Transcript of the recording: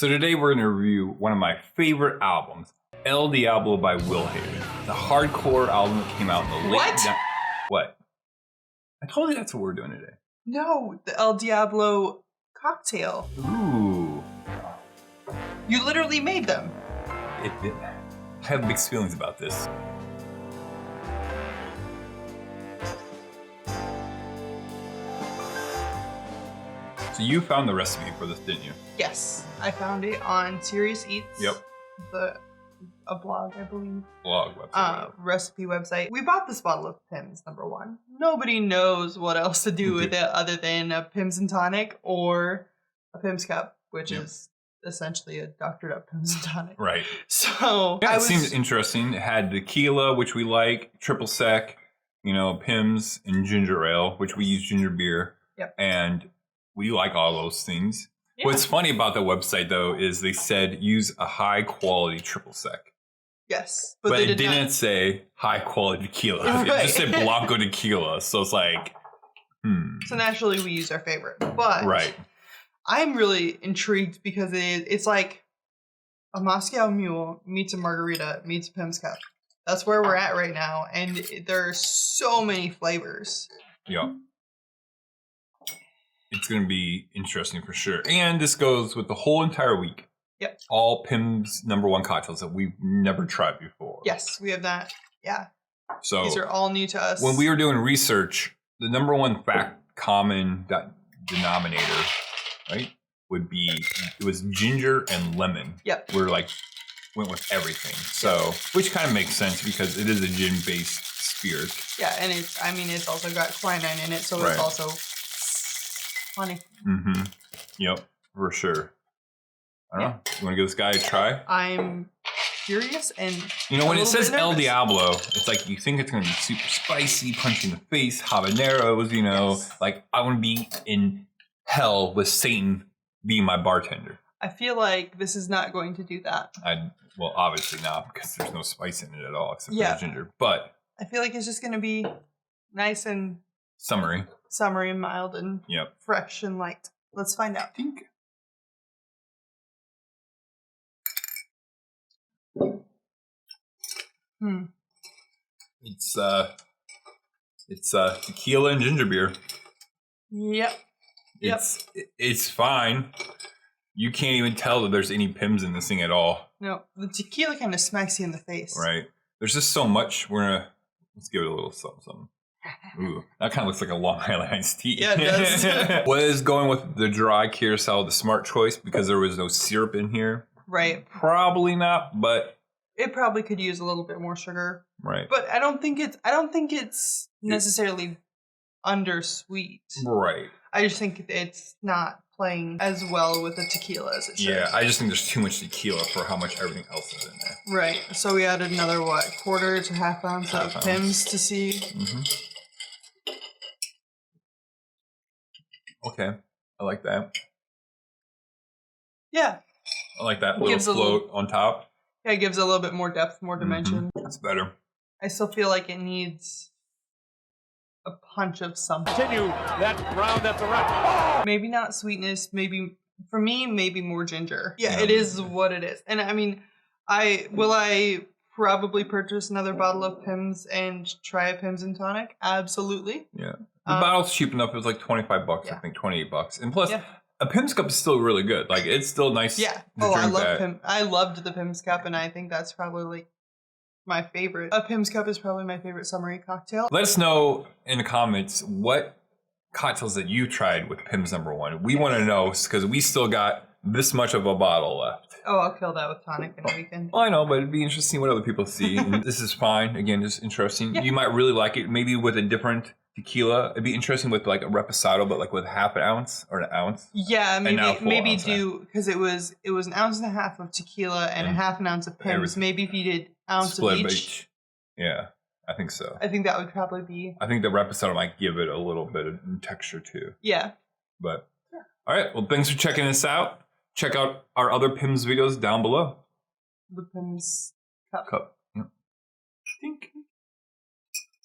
So today we're going to review one of my favorite albums, El Diablo by Will Hayden. The hardcore album that came out in the late... What? I told you that's what we're doing today. No, the El Diablo cocktail. Ooh. You literally made them. I have mixed feelings about this. So you found the recipe for this, didn't you? Yes, I found it on Serious Eats. Yep. A blog, I believe. Blog website. Recipe website. We bought this bottle of Pimm's, number one. Nobody knows what else to do with it other than a Pimm's and tonic or a Pimm's cup, which is essentially a doctored up Pimm's and tonic. Right. So yeah, it seemed interesting. It had tequila, which we like, triple sec, Pimm's and ginger ale, which we use ginger beer. Yep. And we like all those things. Yeah. What's funny about the website, though, is they said use a high-quality triple sec. Yes. But it didn't say high-quality tequila. Right. It just said Blanco tequila. So it's like, So naturally, we use our favorite. But I'm really intrigued because it's like a Moscow Mule meets a margarita meets a Pimm's cup. That's where we're at right now. And there are so many flavors. Yeah. It's going to be interesting for sure. And this goes with the whole entire week. Yep. All Pimm's #1 cocktails that we've never tried before. Yes, we have that. Yeah. So these are all new to us. When we were doing research, the #1 common denominator, right, would be, it was ginger and lemon. Yep. We're went with everything. So, which kind of makes sense because it is a gin-based spirit. Yeah, and it's also got quinine in it, so it's also funny. Mm-hmm. Yep, for sure. I don't know. You want to give this guy a try? I'm curious and when it says El Diablo, it's like you think it's going to be super spicy, punch in the face, habaneros, like I want to be in hell with Satan being my bartender. I feel like this is not going to do that. Well, obviously not because there's no spice in it at all except for the ginger. But I feel like it's just going to be nice and summery and mild and fresh and light. Let's find out. It's tequila and ginger beer. Yep. It's fine. You can't even tell that there's any Pimm's in this thing at all. No, the tequila kind of smacks you in the face. Right. There's just so much. Let's give it a little something. Ooh, that kind of looks like a Long Island iced tea. Yeah, it does. Was going with the dry curacao the smart choice because there was no syrup in here? Right. Probably not, but it probably could use a little bit more sugar. Right. But I don't think it's necessarily undersweet. Right. I just think it's not playing as well with the tequila as it should. Yeah, I just think there's too much tequila for how much everything else is in there. Right. So we added another, quarter to half ounce of Pimm's to see. Mm-hmm. Okay. I like that. Yeah. I like that little float on top. Yeah, it gives a little bit more depth, more dimension. It's better. I still feel like it needs a punch of something. Continue that round at the right. Oh! Maybe not sweetness, maybe more ginger. Yeah, it is what it is. And I probably purchase another bottle of Pimm's and try a Pimm's and tonic? Absolutely. Yeah. The bottle's cheap enough. It was like $25, I think, $28. And plus, a Pimm's cup is still really good. Like, it's still nice. Yeah. I love Pimm. I loved the Pimm's cup, and I think that's probably my favorite. A Pimm's cup is probably my favorite summery cocktail. Let us know in the comments what cocktails that you tried with Pimm's #1. We want to know because we still got this much of a bottle left. Oh, I'll kill that with tonic in a weekend. Well, I know, but it'd be interesting what other people see. And this is fine. Again, just interesting. Yeah. You might really like it. Maybe with a different tequila. It'd be interesting with like a reposado, but like with half an ounce or an ounce. Yeah, maybe do because it was an ounce and a half of tequila and a half an ounce of Pimm's. Maybe if you did ounce of each. Yeah, I think so. I think that would probably be. I think the reposado might give it a little bit of texture too. Yeah. But all right, well, thanks for checking this out. Check out our other Pimm's videos down below. The Pimm's cup. Yep. Think.